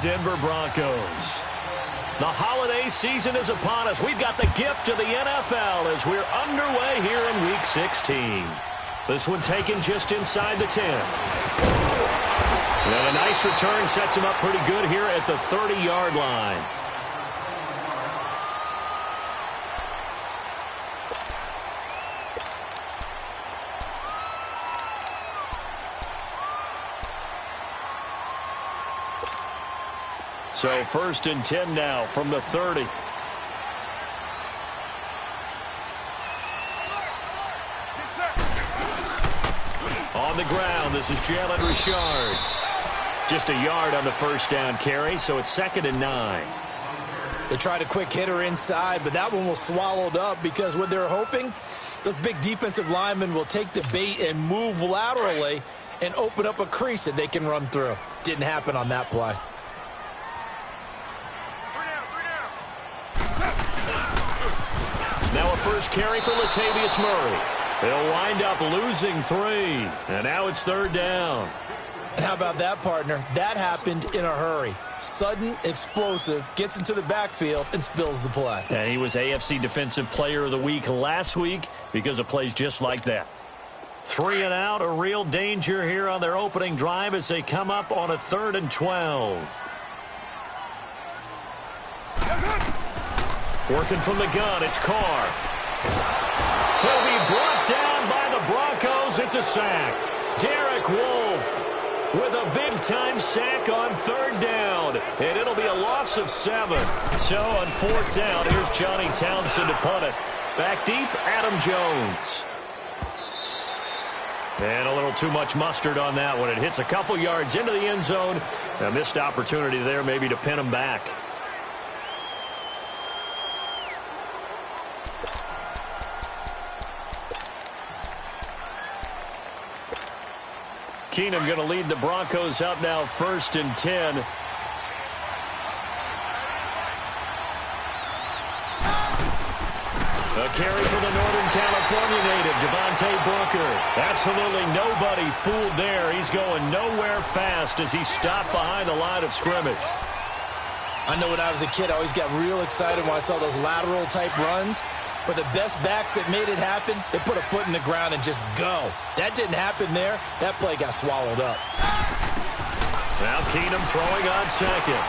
Denver Broncos. The holiday season is upon us. We've got the gift of the NFL as we're underway here in Week 16. This one taken just inside the 10. And a nice return sets him up pretty good here at the 30-yard line. So 1st and 10 now from the 30. On the ground, this is Jalen Richard. Just a yard on the first down carry, so it's 2nd and 9. They tried a quick hitter inside, but that one was swallowed up because what they're hoping, those big defensive linemen will take the bait and move laterally and open up a crease that they can run through. Didn't happen on that play. Now a first carry for Latavius Murray. They'll wind up losing 3. And now it's 3rd down. And how about that, partner? That happened in a hurry. Sudden, explosive, gets into the backfield, and spills the play. And he was AFC Defensive Player of the Week last week because of plays just like that. 3 and out, a real danger here on their opening drive as they come up on a 3rd and 12. Working from the gun, it's Carr. He'll be brought down by the Broncos. It's a sack. Derek Wolfe with a big-time sack on 3rd down. And it'll be a loss of 7. So on 4th down, here's Johnny Townsend to punt it. Back deep, Adam Jones. And a little too much mustard on that one. It hits a couple yards into the end zone. A missed opportunity there maybe to pin him back. Keenum going to lead the Broncos up now 1st and 10. A carry for the Northern California native, Devontae Booker. Absolutely nobody fooled there. He's going nowhere fast as he's stopped behind the line of scrimmage. I know when I was a kid, I always got real excited when I saw those lateral-type runs. But the best backs that made it happen, they put a foot in the ground and just go. That didn't happen there. That play got swallowed up. Now Keenum throwing on 2nd.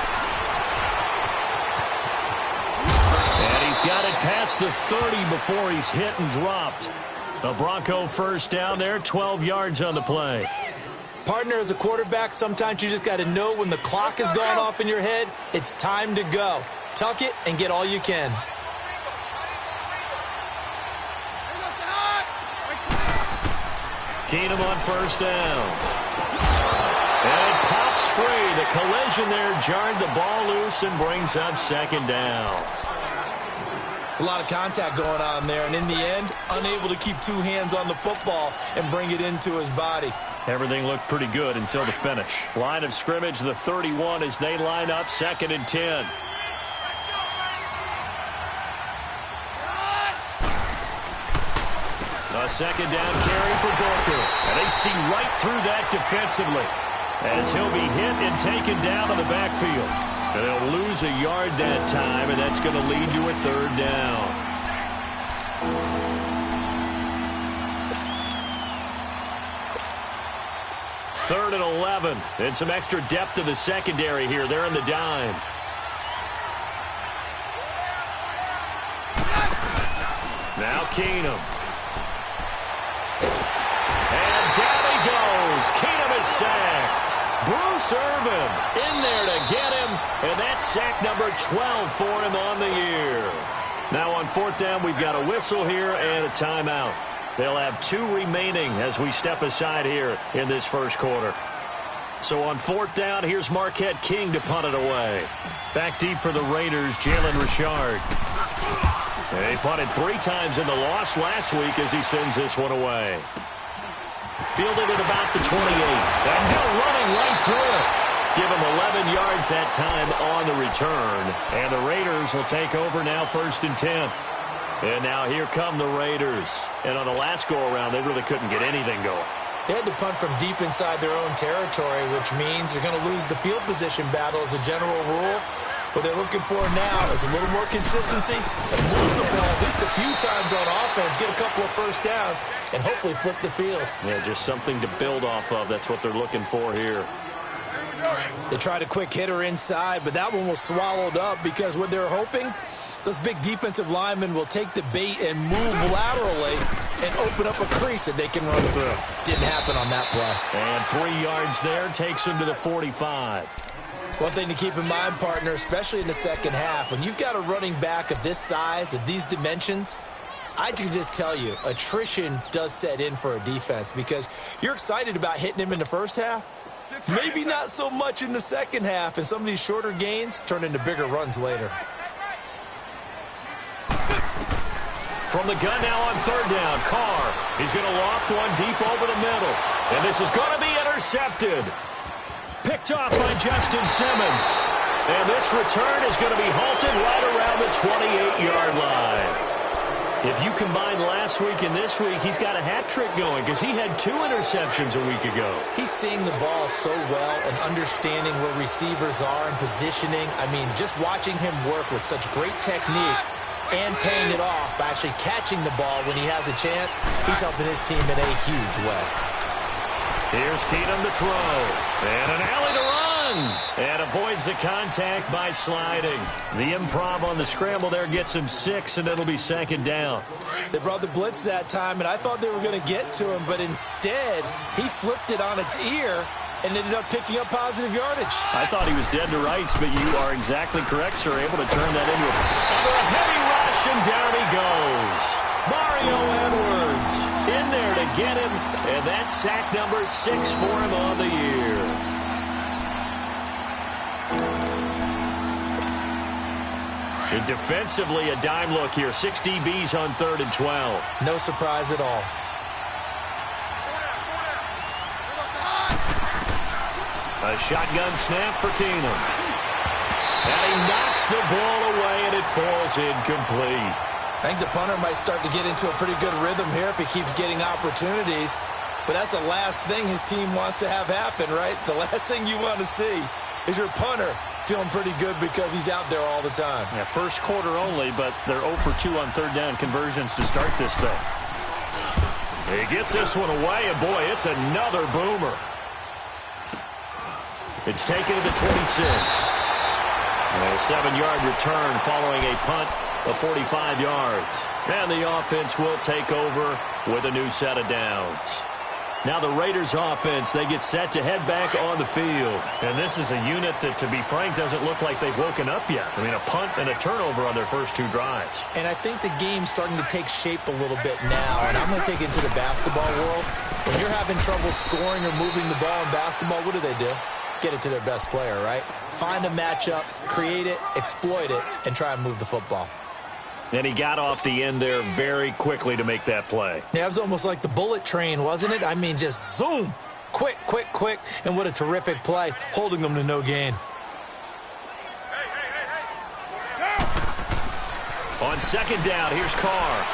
And he's got it past the 30 before he's hit and dropped. A Bronco first down there, 12 yards on the play. Partner, as a quarterback, sometimes you just got to know when the clock has gone off in your head, it's time to go. Tuck it and get all you can. Keenum on 1st down. And it pops free. The collision there jarred the ball loose and brings up 2nd down. It's a lot of contact going on there, and in the end, unable to keep 2 hands on the football and bring it into his body. Everything looked pretty good until the finish. Line of scrimmage, the 31 as they line up 2nd and 10. A 2nd down carry for Booker. And they see right through that defensively as he'll be hit and taken down to the backfield. And they'll lose a yard that time, and that's going to lead to a 3rd down. Third and 11. And some extra depth to the secondary here. They're in the dime. Now Keenum. And down he goes. Keenum is sacked. Bruce Irvin in there to get him. And that's sack number 12 for him on the year. Now on 4th down, we've got a whistle here and a timeout. They'll have 2 remaining as we step aside here in this first quarter. So on 4th down, here's Marquette King to punt it away. Back deep for the Raiders, Jalen Richard. And he punted 3 times in the loss last week as he sends this one away. Fielded at about the 28. And now running right through it. Give him 11 yards that time on the return. And the Raiders will take over now 1st and 10. And now here come the Raiders. And on the last go-around, they really couldn't get anything going. They had to punt from deep inside their own territory, which means they're going to lose the field position battle as a general rule. What they're looking for now is a little more consistency and move the ball at least a few times on offense, get a couple of first downs, and hopefully flip the field. Yeah, just something to build off of. That's what they're looking for here. They tried a quick hitter inside, but that one was swallowed up because what they're hoping, those big defensive linemen will take the bait and move laterally and open up a crease that they can run through. Didn't happen on that play. And 3 yards there takes him to the 45. One thing to keep in mind, partner, especially in the second half, when you've got a running back of this size, of these dimensions, I can just tell you, attrition does set in for a defense because you're excited about hitting him in the first half. Maybe not so much in the second half, and some of these shorter gains turn into bigger runs later. From the gun now on third down, Carr. He's going to loft one deep over the middle. And this is going to be intercepted. Picked off by Justin Simmons. And this return is going to be halted right around the 28-yard line. If you combine last week and this week, he's got a hat trick going because he had 2 interceptions a week ago. He's seeing the ball so well and understanding where receivers are and positioning. I mean, just watching him work with such great technique and paying it off by actually catching the ball when he has a chance, he's helping his team in a huge way. Here's Keenum to throw. And an alley to run. And avoids the contact by sliding. The improv on the scramble there gets him 6, and it'll be second down. They brought the blitz that time, and I thought they were going to get to him, but instead, he flipped it on its ear and ended up picking up positive yardage. I thought he was dead to rights, but you are exactly correct, sir. Able to turn that into a heavy rush, and down he goes. Mario Edwards in there to get him, and that's sack number 6 for him on the year. And defensively, a dime look here. 6 DBs on 3rd and 12. No surprise at all. A shotgun snap for Keenum. And he knocks the ball away, and it falls incomplete. I think the punter might start to get into a pretty good rhythm here if he keeps getting opportunities. But that's the last thing his team wants to have happen, right? The last thing you want to see is your punter feeling pretty good because he's out there all the time. Yeah, first quarter only, but they're 0 for 2 on third down conversions to start this thing. He gets this one away, and boy, it's another boomer. It's taken to the 26. A 7-yard return following a punt of 45 yards. And the offense will take over with a new set of downs. Now the Raiders offense, they get set to head back on the field. And this is a unit that, to be frank, doesn't look like they've woken up yet. I mean, a punt and a turnover on their first 2 drives. And I think the game's starting to take shape a little bit now. And I'm going to take it into the basketball world. When you're having trouble scoring or moving the ball in basketball, what do? Get it to their best player, right? Find a matchup, create it, exploit it, and try and move the football. And he got off the end there very quickly to make that play. Yeah, it was almost like the bullet train, wasn't it? I mean, just zoom. Quick, quick, quick. And what a terrific play, holding them to no gain. On second down, here's Carr.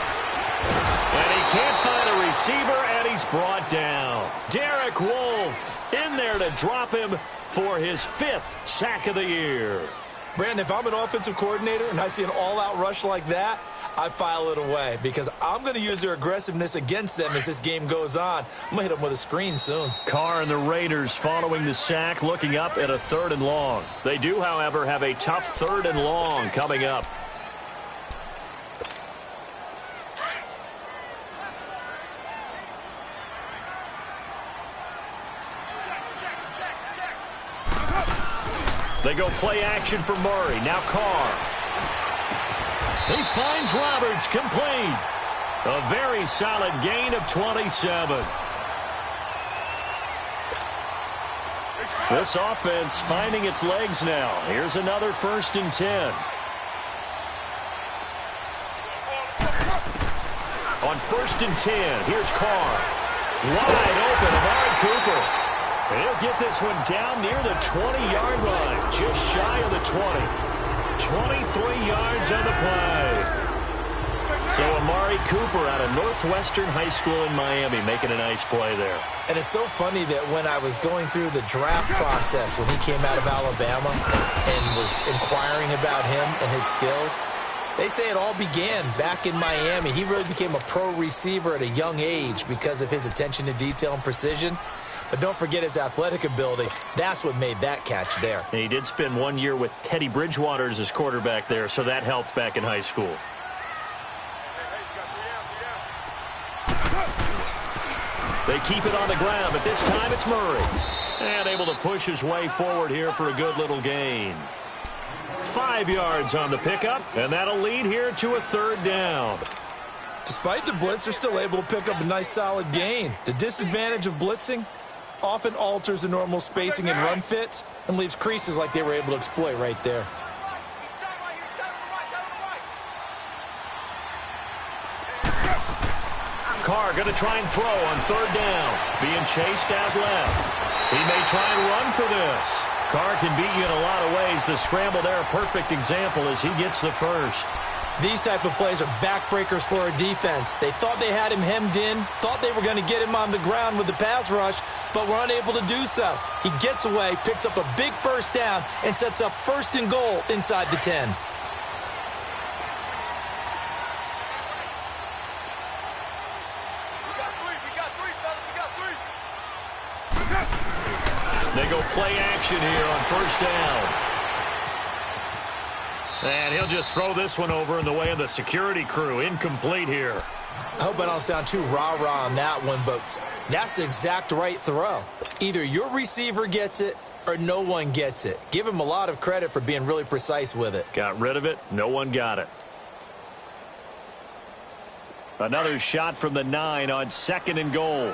And he can't find a receiver, and he's brought down. Derek Wolfe in there to drop him for his 5th sack of the year. Brandon, if I'm an offensive coordinator and I see an all-out rush like that, I file it away because I'm going to use their aggressiveness against them as this game goes on. I'm going to hit them with a screen soon. Carr and the Raiders following the sack, looking up at a 3rd and long. They do, however, have a tough 3rd and long coming up. They go play action for Murray. Now Carr. He finds Roberts, complete. A very solid gain of 27. This offense finding its legs now. Here's another 1st and 10. On 1st and 10, here's Carr. Wide open, Amari Cooper. And he'll get this one down near the 20-yard line, just shy of the 20. 23 yards on the play. So Amari Cooper out of Northwestern High School in Miami making a nice play there. And it's so funny that when I was going through the draft process when he came out of Alabama and was inquiring about him and his skills, they say it all began back in Miami. He really became a pro receiver at a young age because of his attention to detail and precision. But don't forget his athletic ability. That's what made that catch there. And he did spend 1 year with Teddy Bridgewater as his quarterback there, so that helped back in high school. They keep it on the ground, but this time it's Murray. And able to push his way forward here for a good little gain. 5 yards on the pickup, and that'll lead here to a third down. Despite the blitz, they're still able to pick up a nice solid gain. The disadvantage of blitzing often alters the normal spacing and run fits and leaves creases like they were able to exploit right there. Carr going to try and throw on third down. Being chased out left. He may try and run for this. Carr can beat you in a lot of ways. The scramble there, a perfect example as he gets the first. These type of plays are backbreakers for a defense. They thought they had him hemmed in, thought they were going to get him on the ground with the pass rush, but were unable to do so. He gets away, picks up a big first down, and sets up first and goal inside the 10. They go play action here on first down. And he'll just throw this one over in the way of the security crew. Incomplete here. I hope I don't sound too rah-rah on that one, but that's the exact right throw. Either your receiver gets it or no one gets it. Give him a lot of credit for being really precise with it. Got rid of it. No one got it. Another shot from the 9 on second and goal.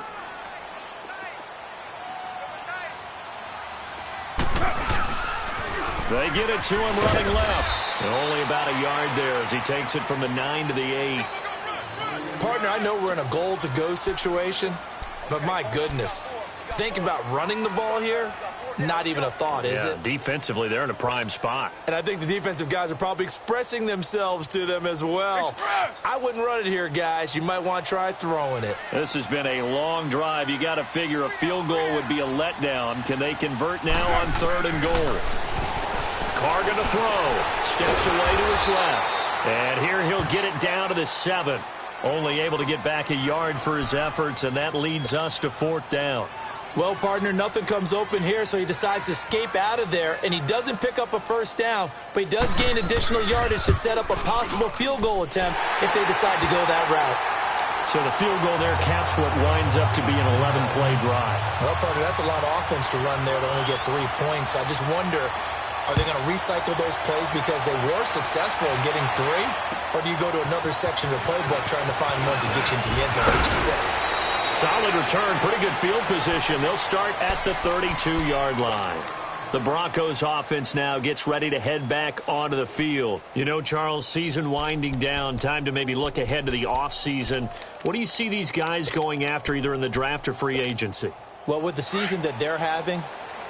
They get it to him running left. And only about a yard there as he takes it from the 9 to the 8. Partner, I know we're in a goal-to-go situation, but my goodness, think about running the ball here. Not even a thought, is it? Defensively, they're in a prime spot. And I think the defensive guys are probably expressing themselves to them as well. I wouldn't run it here, guys. You might want to try throwing it. This has been a long drive. You got to figure a field goal would be a letdown. Can they convert now on third and goal? Carr going to throw. Steps away to his left. And here he'll get it down to the 7. Only able to get back a yard for his efforts, and that leads us to fourth down. Well, partner, nothing comes open here, so he decides to escape out of there, and he doesn't pick up a first down, but he does gain additional yardage to set up a possible field goal attempt if they decide to go that route. So the field goal there caps what winds up to be an 11-play drive. Well, partner, that's a lot of offense to run there to only get 3 points. I just wonder, are they going to recycle those plays because they were successful in getting 3? Or do you go to another section of the playbook trying to find ones that get you into the end zone at 6? Solid return, pretty good field position. They'll start at the 32-yard line. The Broncos offense now gets ready to head back onto the field. You know, Charles, season winding down, time to maybe look ahead to the offseason. What do you see these guys going after either in the draft or free agency? Well, with the season that they're having,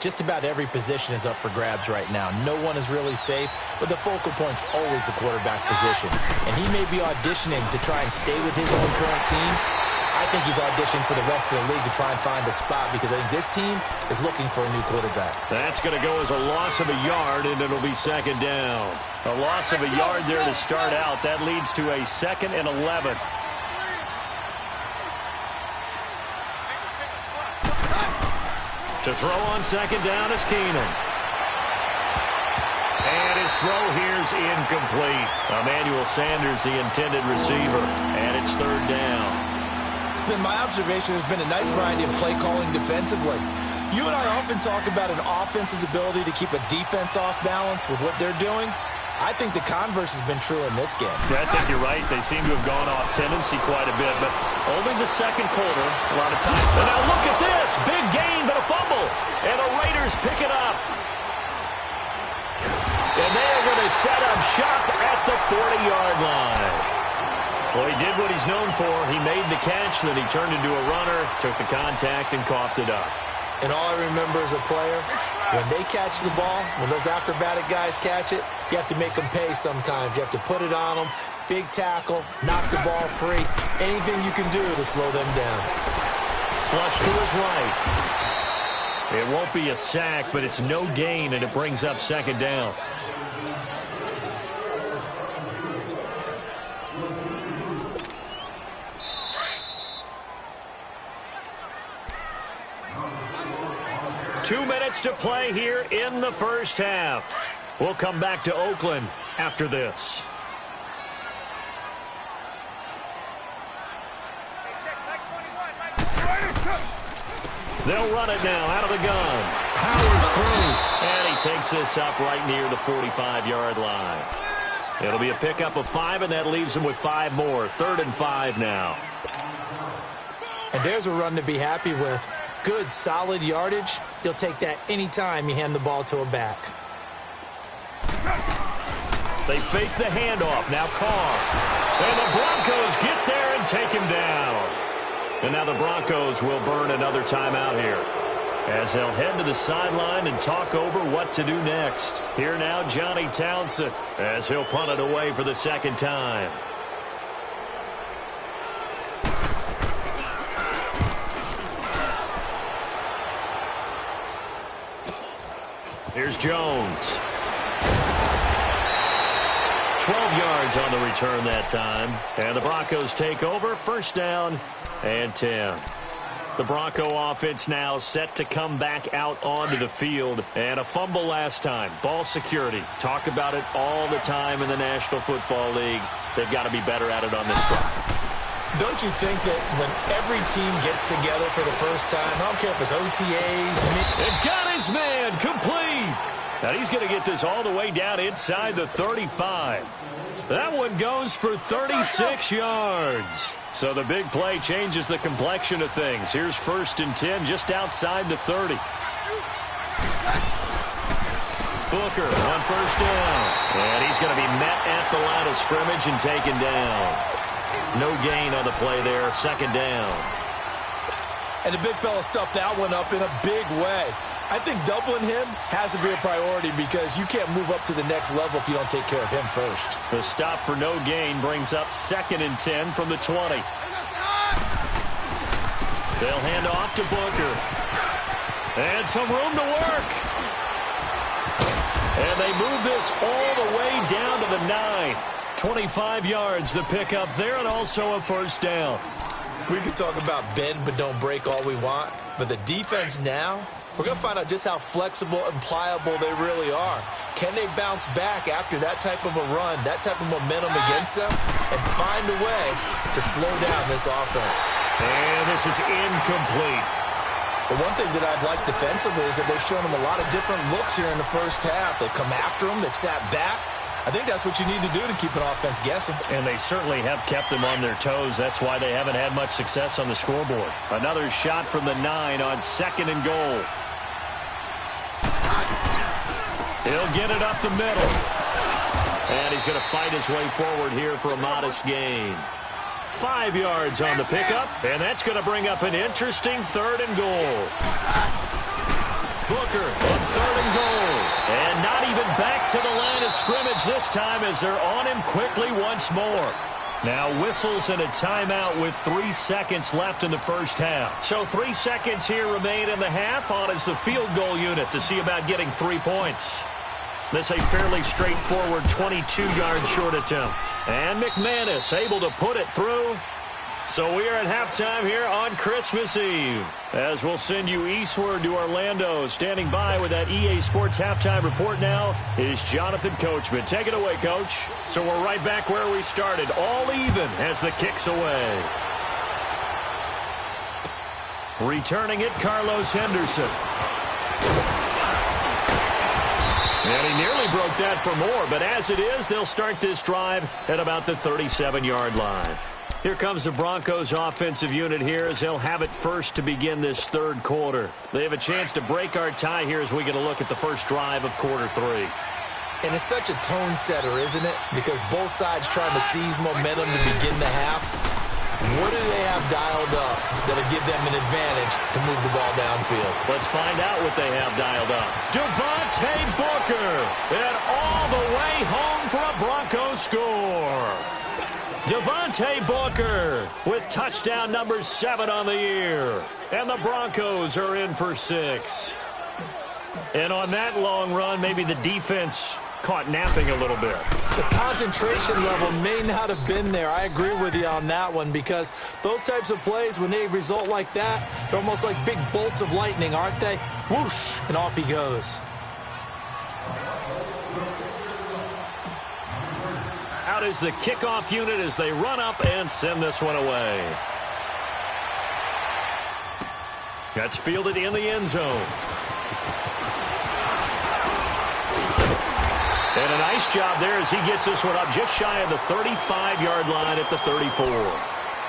just about every position is up for grabs right now. No one is really safe, but the focal point's always the quarterback position. And he may be auditioning to try and stay with his own current team. I think he's auditioning for the rest of the league to try and find a spot because I think this team is looking for a new quarterback. That's going to go as a loss of a yard, and it'll be second down. A loss of a yard there to start out. That leads to a 2nd and 11. To throw on second down is Keenum. And his throw here's incomplete. Emmanuel Sanders, the intended receiver, and it's third down. It's been my observation there's been a nice variety of play calling defensively. You and I often talk about an offense's ability to keep a defense off balance with what they're doing. I think the converse has been true in this game. Yeah, I think you're right. They seem to have gone off tendency quite a bit, but only the second quarter, a lot of time. And now look at this. Big gain, but a fumble. And the Raiders pick it up. And they are going to set up shop at the 40-yard line. Well, he did what he's known for. He made the catch, then he turned into a runner, took the contact, and coughed it up. And all I remember as a player, When they catch the ball, when those acrobatic guys catch it, you have to make them pay sometimes. You have to put it on them, big tackle, knock the ball free, anything you can do to slow them down. Flush to his right. It won't be a sack, but it's no gain, and it brings up second down. Two minutes to play here in the first half. We'll come back to Oakland after this. They'll run it now out of the gun. Powers through. And he takes this up right near the 45-yard line. It'll be a pickup of 5, and that leaves him with 5 more. 3rd and 5 now. And there's a run to be happy with. Good, solid yardage. You'll take that anytime you hand the ball to a back. They fake the handoff. Now Carr. And the Broncos get there and take him down. And now the Broncos will burn another timeout here, as they'll head to the sideline and talk over what to do next. Here now, Johnny Townsend, as he'll punt it away for the second time. Here's Jones. 12 yards on the return that time. And the Broncos take over. First down and 10. The Bronco offense now set to come back out onto the field. And a fumble last time. Ball security. Talk about it all the time in the National Football League. They've got to be better at it on this drive. Don't you think that when every team gets together for the first time, I don't care if it's OTAs, it got his man complete. Now he's going to get this all the way down inside the 35. That one goes for 36 yards. So the big play changes the complexion of things. Here's 1st and 10 just outside the 30. Booker on 1st down. And he's going to be met at the line of scrimmage and taken down. No gain on the play there. 2nd down. And the big fella stuffed that one up in a big way. I think doubling him has to be a priority because you can't move up to the next level if you don't take care of him first. The stop for no gain brings up 2nd and 10 from the 20. They'll hand off to Booker. And some room to work. And they move this all the way down to the 9. 25 yards the pickup there, and also a 1st down. We can talk about bend but don't break all we want, but the defense now, we're going to find out just how flexible and pliable they really are. Can they bounce back after that type of a run, that type of momentum against them, and find a way to slow down this offense? And this is incomplete. The one thing that I've liked defensively is that they've shown them a lot of different looks here in the first half. They've come after them, they've sat back. I think that's what you need to do to keep an offense guessing. And they certainly have kept them on their toes. That's why they haven't had much success on the scoreboard. Another shot from the 9 on 2nd and goal. He'll get it up the middle. And he's going to fight his way forward here for a modest gain. 5 yards on the pickup, and that's going to bring up an interesting 3rd and goal. Booker on 3rd and goal. And not even back to the line of scrimmage this time as they're on him quickly once more. Now whistles and a timeout with 3 seconds left in the first half. So 3 seconds here remain in the half on as the field goal unit to see about getting 3 points. This a fairly straightforward 22-yard short attempt. And McManus able to put it through. So we are at halftime here on Christmas Eve, as we'll send you eastward to Orlando. Standing by with that EA Sports halftime report now is Jonathan Coachman. Take it away, Coach. So we're right back where we started, all even as the kick's away. Returning it, Carlos Henderson. And he nearly broke that for more, but as it is, they'll start this drive at about the 37-yard line. Here comes the Broncos offensive unit here as they'll have it first to begin this 3rd quarter. They have a chance to break our tie here as we get a look at the first drive of quarter 3. And it's such a tone setter, isn't it? Because both sides trying to seize momentum to begin the half. What do they have dialed up? that'll give them an advantage to move the ball downfield. Let's find out what they have dialed up. Devontae Booker, and all the way home for a Broncos score. Devontae Booker with touchdown number 7 on the year. And the Broncos are in for 6. And on that long run, maybe the defense caught napping a little bit. The concentration level may not have been there. I agree with you on that one, because those types of plays, when they result like that, they're almost like big bolts of lightning, aren't they? Whoosh, and off he goes. Out is the kickoff unit as they run up and send this one away. That's fielded in the end zone. And a nice job there as he gets this one up just shy of the 35-yard line at the 34.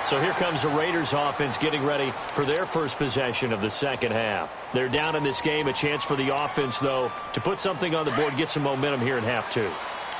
So here comes the Raiders offense getting ready for their first possession of the second half. They're down in this game. A chance for the offense, though, to put something on the board, get some momentum here in half 2.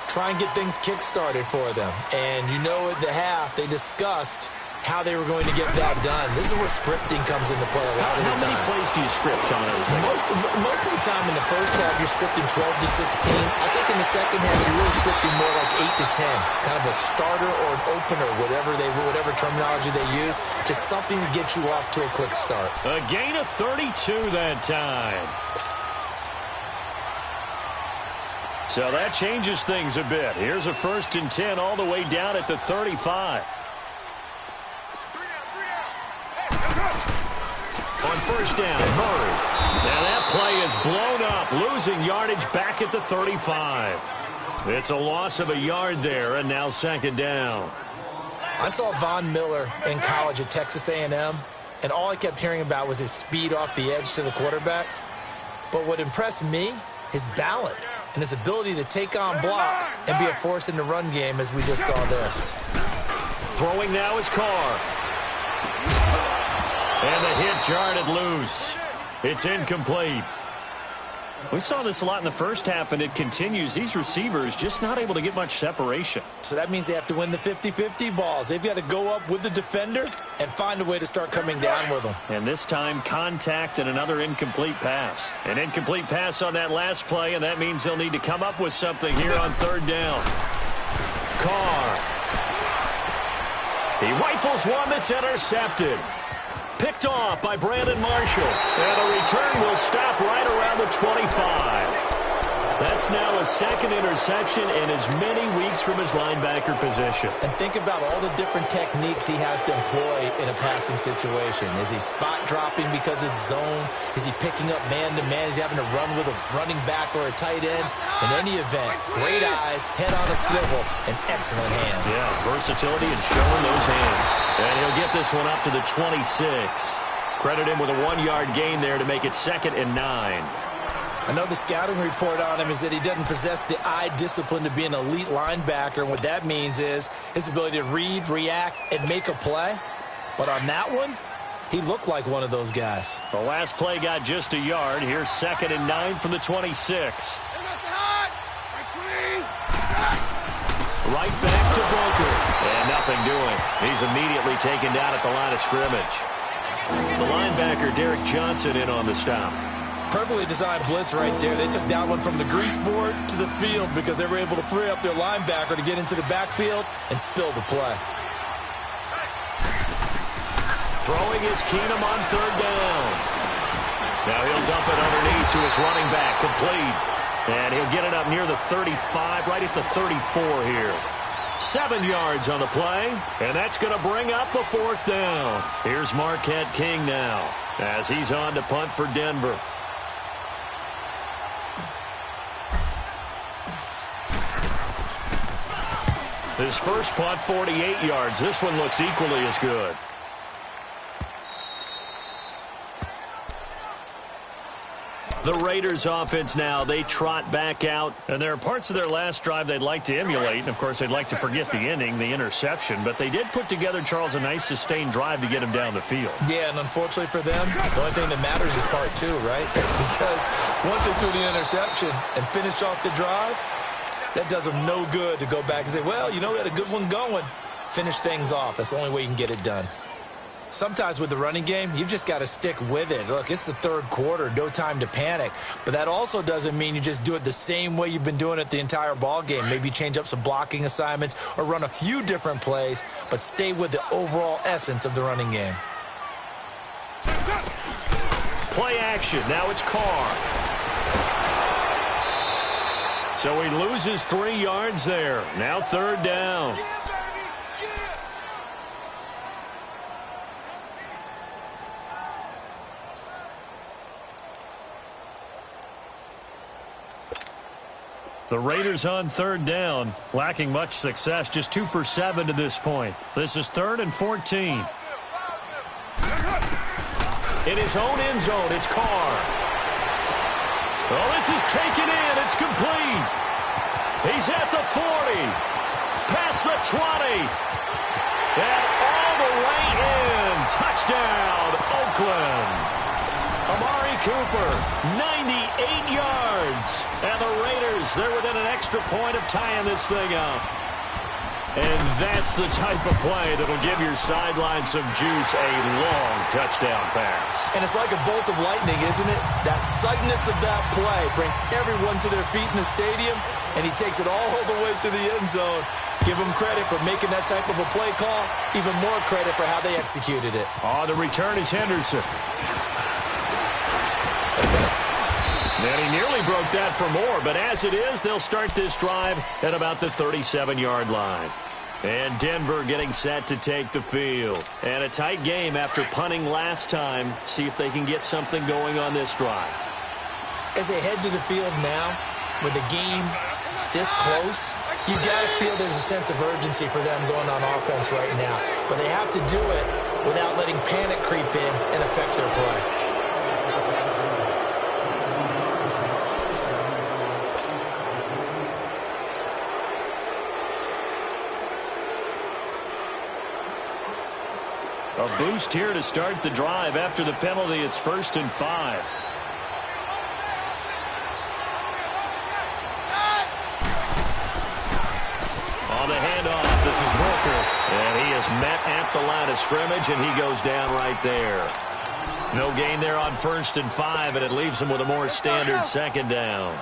Try and get things kick-started for them. And you know at the half, they discussed how they were going to get that done. This is where scripting comes into play a lot of the time. How many plays do you script, Sean? Most of the time in the first half, you're scripting 12 to 16. I think in the second half, you're really scripting more like 8 to 10. Kind of a starter or an opener, whatever terminology they use. Just something to get you off to a quick start. A gain of 32 that time. So that changes things a bit. Here's a 1st and 10 all the way down at the 35. On first down, Murray. Now that play is blown up, losing yardage back at the 35. It's a loss of a yard there, and now 2nd down. I saw Von Miller in college at Texas A&M, and all I kept hearing about was his speed off the edge to the quarterback. But what impressed me, his balance and his ability to take on blocks and be a force in the run game, as we just saw there. Throwing now is Carr. And the hit jarred it loose. It's incomplete. We saw this a lot in the first half, and it continues. These receivers just not able to get much separation. So that means they have to win the 50-50 balls. They've got to go up with the defender and find a way to start coming down with them. And this time, contact and another incomplete pass. An incomplete pass on that last play, and that means they'll need to come up with something here on 3rd down. Carr. He rifles one that's intercepted. Picked off by Brandon Marshall. And the return will stop right around the 25. That's now a 2nd interception in as many weeks from his linebacker position. And think about all the different techniques he has to employ in a passing situation. Is he spot dropping because it's zone? Is he picking up man-to-man? Is he having to run with a running back or a tight end? In any event, great eyes, head on a swivel, and excellent hands. Yeah, versatility and showing those hands. And he'll get this one up to the 26. Credit him with a 1-yard gain there to make it 2nd and 9. I know the scouting report on him is that he doesn't possess the eye discipline to be an elite linebacker. And what that means is his ability to read, react, and make a play. But on that one, he looked like one of those guys. The last play got just a yard. Here's 2nd and 9 from the 26. Right back to Booker. And nothing doing. He's immediately taken down at the line of scrimmage. The linebacker, Derek Johnson, in on the stop. Perfectly designed blitz right there. They took that one from the grease board to the field because they were able to free up their linebacker to get into the backfield and spill the play. Throwing is Keenum on 3rd down. Now he'll dump it underneath to his running back, complete. And he'll get it up near the 35, right at the 34 here. 7 yards on the play, and that's going to bring up a 4th down. Here's Marquette King now as he's on to punt for Denver. His first punt, 48 yards. This one looks equally as good. The Raiders offense now, they trot back out, and there are parts of their last drive they'd like to emulate. And, of course, they'd like to forget the ending, the interception. But they did put together, Charles, a nice sustained drive to get him down the field. Yeah, and unfortunately for them, the only thing that matters is part 2, right? Because once they threw the interception and finished off the drive, that does them no good to go back and say, well, you know, we had a good one going. Finish things off. That's the only way you can get it done. Sometimes with the running game, you've just got to stick with it. Look, it's the third quarter, no time to panic. But that also doesn't mean you just do it the same way you've been doing it the entire ball game. Maybe change up some blocking assignments or run a few different plays, but stay with the overall essence of the running game. Play action. Now it's Carr. So he loses 3 yards there. Now third down. The Raiders on third down, lacking much success, just 2 for 7 to this point. This is 3rd and 14. In his own end zone, it's Carr. Oh, this is taken in. It's complete. He's at the 40. Past the 20. And all the way in. Touchdown, Oakland. Amari Cooper, 98 yards. And the Raiders, they're within an extra point of tying this thing up. And that's the type of play that'll give your sideline some juice, a long touchdown pass. And it's like a bolt of lightning, isn't it? That suddenness of that play brings everyone to their feet in the stadium, and he takes it all the way to the end zone. Give him credit for making that type of a play call, even more credit for how they executed it. On the return is Henderson. And he nearly broke that for more, but as it is, they'll start this drive at about the 37-yard line. And Denver getting set to take the field. And a tight game after punting last time. See if they can get something going on this drive. As they head to the field now, with the game this close, you've got to feel there's a sense of urgency for them going on offense right now. But they have to do it without letting panic creep in and affect their play. A boost here to start the drive. After the penalty, it's 1st and 5. On the handoff, this is Booker. And he is met at the line of scrimmage, and he goes down right there. No gain there on 1st and 5, and it leaves him with a more standard 2nd down.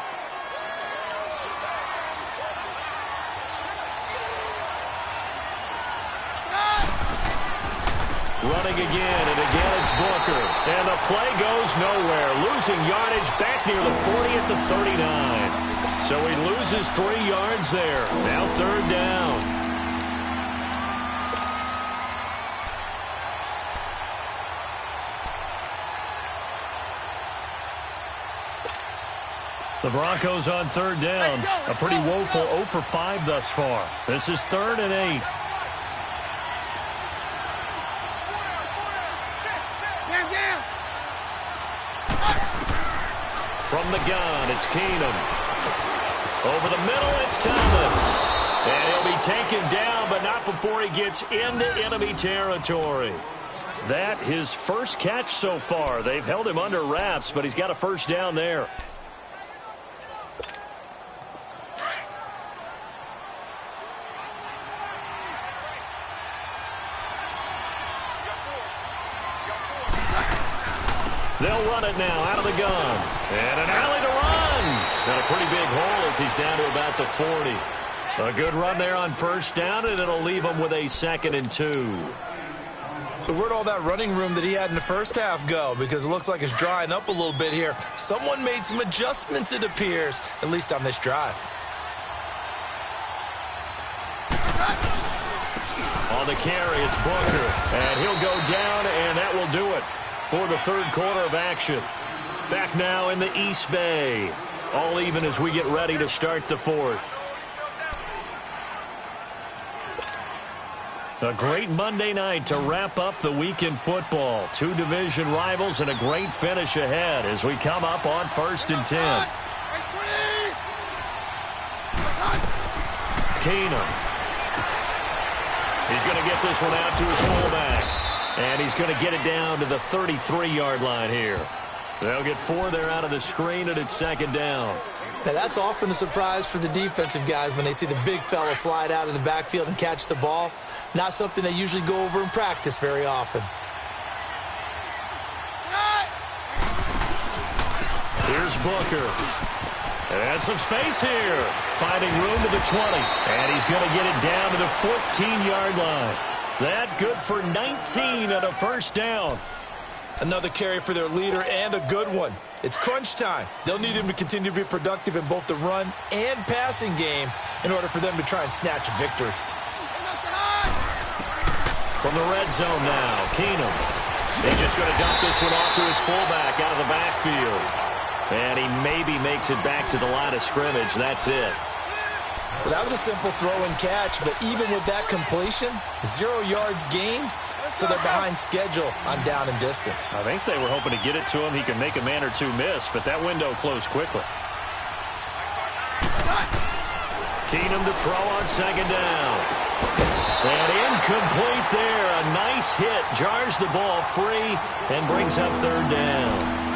Running again, and again it's Booker. And the play goes nowhere. Losing yardage back near the 40 at the 39. So he loses 3 yards there. Now 3rd down. The Broncos on 3rd down. A pretty woeful 0 for 5 thus far. This is 3rd and 8. From the gun, it's Keenum. Over the middle, it's Thomas. And he'll be taken down, but not before he gets into enemy territory. That his first catch so far. They've held him under wraps, but he's got a 1st down there. They'll run it now out of the gun. And an alley to run. And a pretty big hole as he's down to about the 40. A good run there on 1st down, and it'll leave him with a 2nd and 2. So where'd all that running room that he had in the first half go? Because it looks like it's drying up a little bit here. Someone made some adjustments, it appears, at least on this drive. On the carry, it's Booker. And he'll go down, and that will do it for the 3rd quarter of action. Back now in the East Bay. All even as we get ready to start the 4th. A great Monday night to wrap up the week in football. 2 division rivals and a great finish ahead as we come up on 1st and 10. Keenum. He's going to get this one out to his fullback. And he's going to get it down to the 33-yard line here. They'll get 4 there out of the screen, and it's 2nd down. Now, that's often a surprise for the defensive guys when they see the big fella slide out of the backfield and catch the ball. Not something they usually go over in practice very often. Here's Booker. And some space here. Finding room to the 20. And he's going to get it down to the 14-yard line. That good for 19 on a first down. Another carry for their leader and a good one. It's crunch time. They'll need him to continue to be productive in both the run and passing game in order for them to try and snatch a victory. From the red zone now, Keenum. He's just going to dump this one off to his fullback out of the backfield. And he maybe makes it back to the line of scrimmage. That's it. Well, that was a simple throw and catch, but even with that completion, 0 yards gained, so they're behind schedule on down and distance. I think they were hoping to get it to him. He can make a man or two miss, but that window closed quickly. Keenum to throw on second down. And incomplete there. A nice hit. Jars the ball free and brings up third down.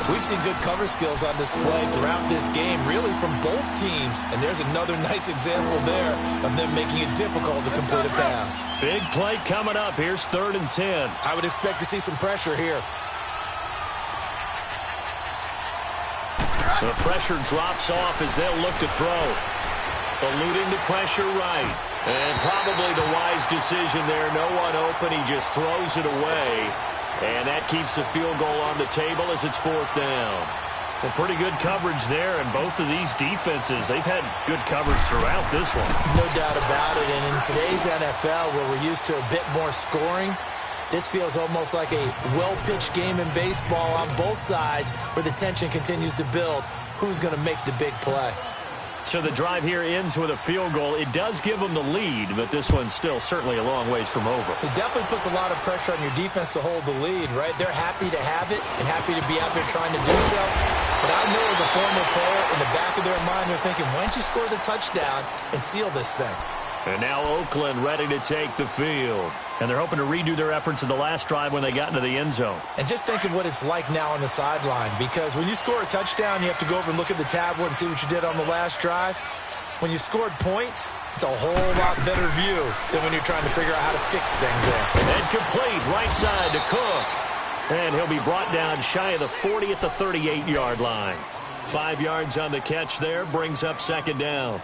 We've seen good cover skills on display throughout this game, really from both teams. And there's another nice example there of them making it difficult to complete a pass. Big play coming up. Here's 3rd and 10. I would expect to see some pressure here. The pressure drops off as they'll look to throw. Eluding the pressure right. And probably the wise decision there. No one open. He just throws it away. And that keeps the field goal on the table as it's 4th down. Well, pretty good coverage there, and both of these defenses, they've had good coverage throughout this one. No doubt about it, and in today's NFL, where we're used to a bit more scoring, this feels almost like a well-pitched game in baseball on both sides where the tension continues to build. Who's going to make the big play? So the drive here ends with a field goal. It does give them the lead, but this one's still certainly a long ways from over. It definitely puts a lot of pressure on your defense to hold the lead, right? They're happy to have it and happy to be out there trying to do so. But I know as a former player, in the back of their mind, they're thinking, why don't you score the touchdown and seal this thing? And now Oakland ready to take the field. And they're hoping to redo their efforts in the last drive when they got into the end zone. And just think of what it's like now on the sideline, because when you score a touchdown, you have to go over and look at the tablet and see what you did on the last drive. When you scored points, it's a whole lot better view than when you're trying to figure out how to fix things there. And complete right side to Cook. And he'll be brought down shy of the 40 at the 38-yard line. 5 yards on the catch there, brings up 2nd down.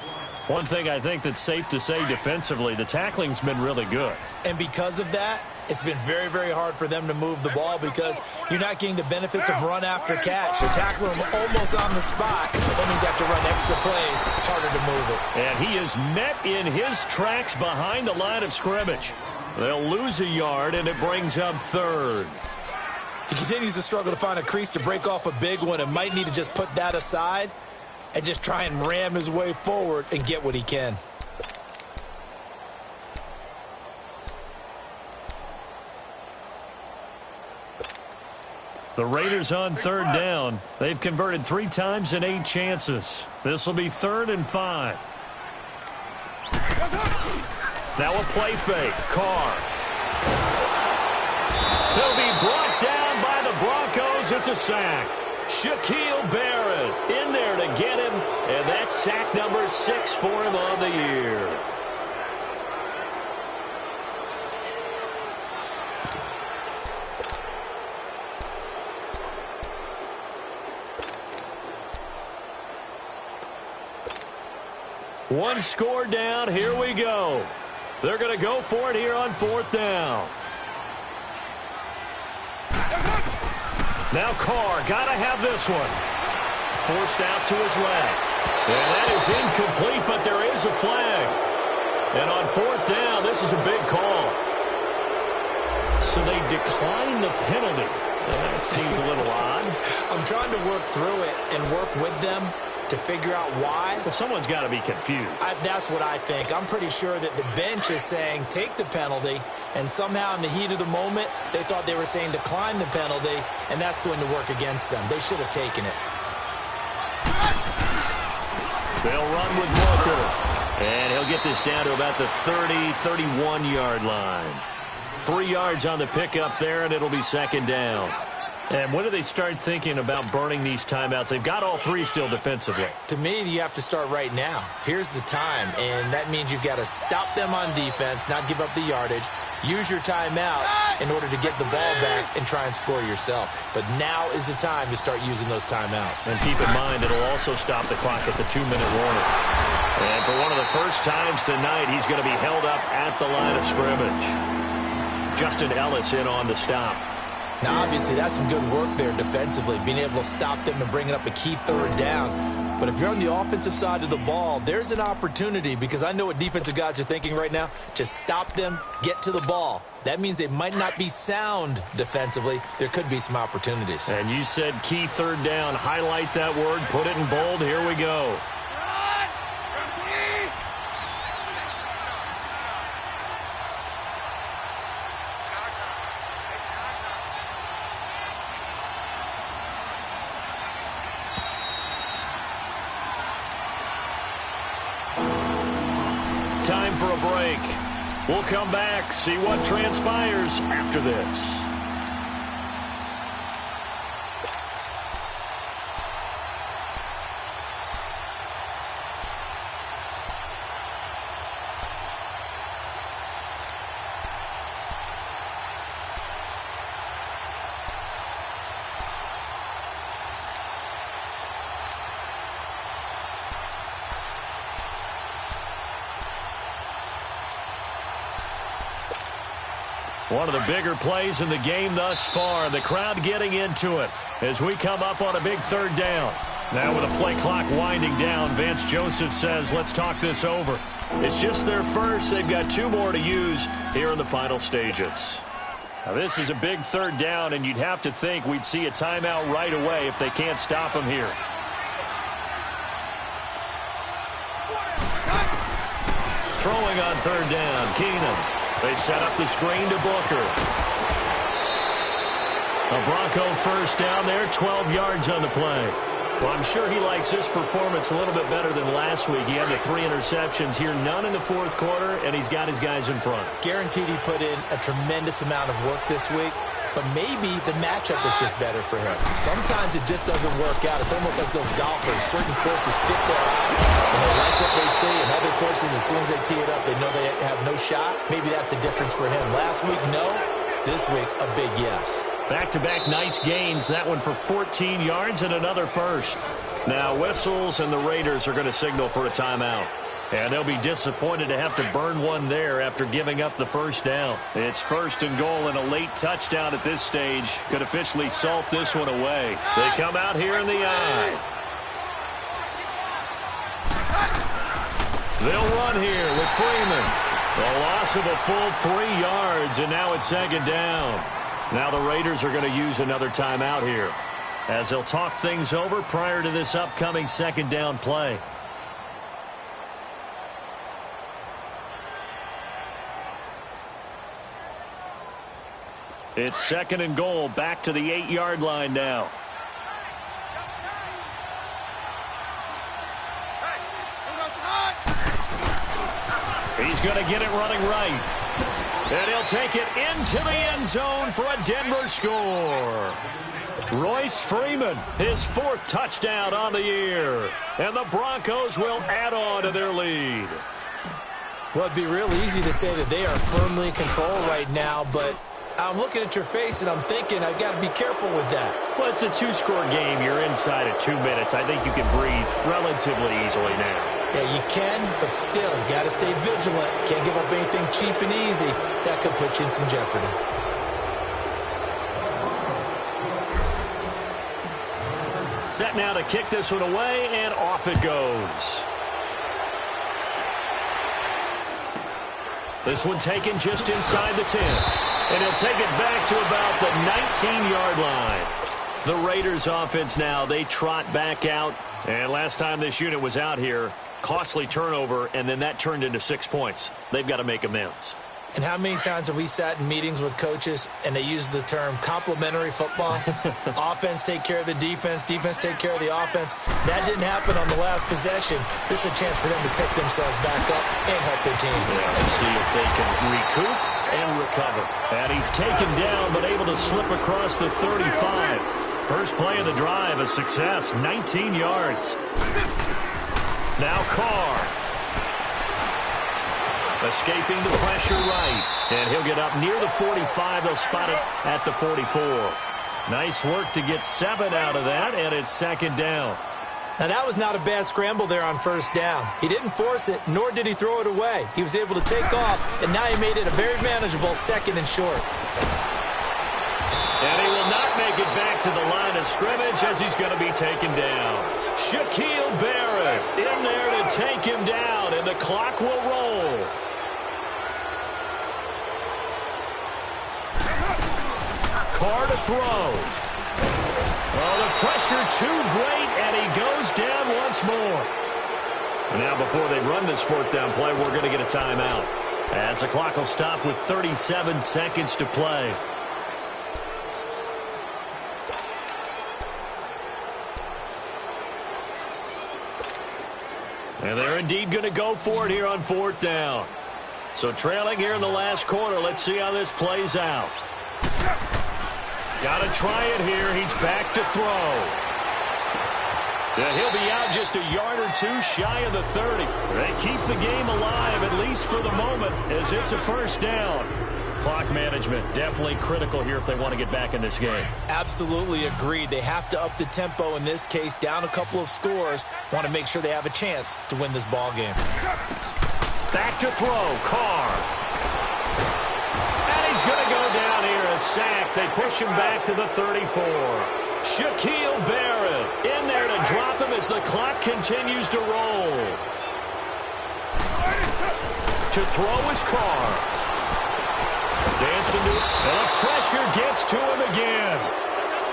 One thing I think that's safe to say defensively, the tackling's been really good. And because of that, it's been very, very hard for them to move the ball because you're not getting the benefits of run after catch. You're tackling them almost on the spot. That means you have to run extra plays, harder to move it. And he is met in his tracks behind the line of scrimmage. They'll lose a yard, and it brings up 3rd. He continues to struggle to find a crease to break off a big one and might need to just put that aside and just try and ram his way forward and get what he can. The Raiders on 3rd down. They've converted 3 times in 8 chances. This will be 3rd and 5. Now a play fake. Carr. He'll be brought down by the Broncos. It's a sack. Shaquille Barrett in there to get him, and that's sack number 6 for him on the year. One score down. Here we go. They're going to go for it here on 4th down. Now Carr, got to have this one. Forced out to his left. And that is incomplete, but there is a flag. And on 4th down, this is a big call. So they decline the penalty. That seems a little odd. I'm trying to work through it and work with them to figure out why. Well, someone's got to be confused. That's what I think. I'm pretty sure that the bench is saying take the penalty, and somehow in the heat of the moment, they thought they were saying decline the penalty, and that's going to work against them. They should have taken it. They'll run with Booker, and he'll get this down to about the 30, 31-yard line. 3 yards on the pickup there, and it'll be 2nd down. And when do they start thinking about burning these timeouts? They've got all three still defensively. To me, you have to start right now. Here's the time, and that means you've got to stop them on defense, not give up the yardage, use your timeouts in order to get the ball back and try and score yourself. But now is the time to start using those timeouts. And keep in mind, it'll also stop the clock at the 2-minute warning. And for one of the first times tonight, he's going to be held up at the line of scrimmage. Justin Ellis in on the stop. Now, obviously, that's some good work there defensively, being able to stop them and bringing up a key third down. But if you're on the offensive side of the ball, there's an opportunity, because I know what defensive guys are thinking right now. Just stop them, get to the ball. That means they might not be sound defensively. There could be some opportunities. And you said key third down. Highlight that word, put it in bold. Here we go. Time for a break. We'll come back, see what transpires after this. One of the bigger plays in the game thus far. The crowd getting into it as we come up on a big third down. Now with a play clock winding down, Vance Joseph says, let's talk this over. It's just their first. They've got two more to use here in the final stages. Now this is a big third down, and you'd have to think we'd see a timeout right away if they can't stop them here. Throwing on third down, Keenum. They set up the screen to Booker. A Bronco first down there, 12 yards on the play. Well, I'm sure he likes his performance a little bit better than last week. He had the 3 interceptions here, none in the fourth quarter, and he's got his guys in front. Guaranteed he put in a tremendous amount of work this week, but maybe the matchup is just better for him. Sometimes it just doesn't work out. It's almost like those golfers. Certain courses fit their eye, and they like what they see. And other courses, as soon as they tee it up, they know they have no shot. Maybe that's the difference for him. Last week, no. This week, a big yes. Back-to-back nice gains. That one for 14 yards and another first. Now whistles, and the Raiders are going to signal for a timeout. And they'll be disappointed to have to burn one there after giving up the first down. It's first and goal, and a late touchdown at this stage could officially salt this one away. They come out here in the eye. They'll run here with Freeman. The loss of a full 3 yards, and now it's second down. Now the Raiders are going to use another timeout here, as they'll talk things over prior to this upcoming second down play. It's second and goal, back to the 8-yard line now. He's going to get it running right. And he'll take it into the end zone for a Denver score. Royce Freeman, his 4th touchdown on the year. And the Broncos will add on to their lead. Well, it'd be real easy to say that they are firmly in control right now, but I'm looking at your face and I'm thinking I've got to be careful with that. Well, it's a 2-score game. You're inside at 2 minutes. I think you can breathe relatively easily now. Yeah, you can, but still, you got to stay vigilant. Can't give up anything cheap and easy. That could put you in some jeopardy. Set now to kick this one away, and off it goes. This one taken just inside the 10. And he'll take it back to about the 19-yard line. The Raiders offense now, they trot back out. And last time this unit was out here, costly turnover, and then that turned into 6 points. They've got to make amends. And how many times have we sat in meetings with coaches and they use the term complementary football? Offense take care of the defense, defense take care of the offense. That didn't happen on the last possession. This is a chance for them to pick themselves back up and help their team. Yeah, let's see if they can recoup and recover. And he's taken down but able to slip across the 35. First play of the drive, a success, 19 yards. Now Carr. Escaping the pressure right. And he'll get up near the 45. They'll spot it at the 44. Nice work to get 7 out of that, and it's second down. Now, that was not a bad scramble there on first down. He didn't force it, nor did he throw it away. He was able to take off, and now he made it a very manageable second and short. And he will not make it back to the line of scrimmage as he's going to be taken down. Shaquille Barrett in there to take him down, and the clock will roll. Carr to throw. Oh, the pressure too great, and he goes down once more. Now, before they run this fourth down play, we're going to get a timeout, as the clock will stop with 37 seconds to play. And they're indeed going to go for it here on fourth down. So trailing here in the last quarter, let's see how this plays out. Got to try it here. He's back to throw. And he'll be out just a yard or two shy of the 30. They keep the game alive, at least for the moment, as it's a first down. Clock management definitely critical here if they want to get back in this game. Absolutely agreed. They have to up the tempo in this case, down a couple of scores. Want to make sure they have a chance to win this ball game. Back to throw, Carr. And he's going to go down here, a sack. They push him back to the 34. Shaquille Barrett in there to drop him as the clock continues to roll. To throw is Carr. Dancing to it, and the pressure gets to him again.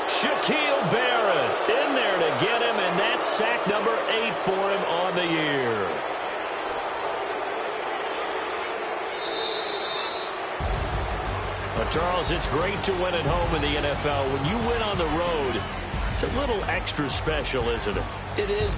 Shaquille Barrett in there to get him, and that's sack number 8 for him on the year. But Charles, it's great to win at home in the NFL. When you win on the road, it's a little extra special, isn't it? It is.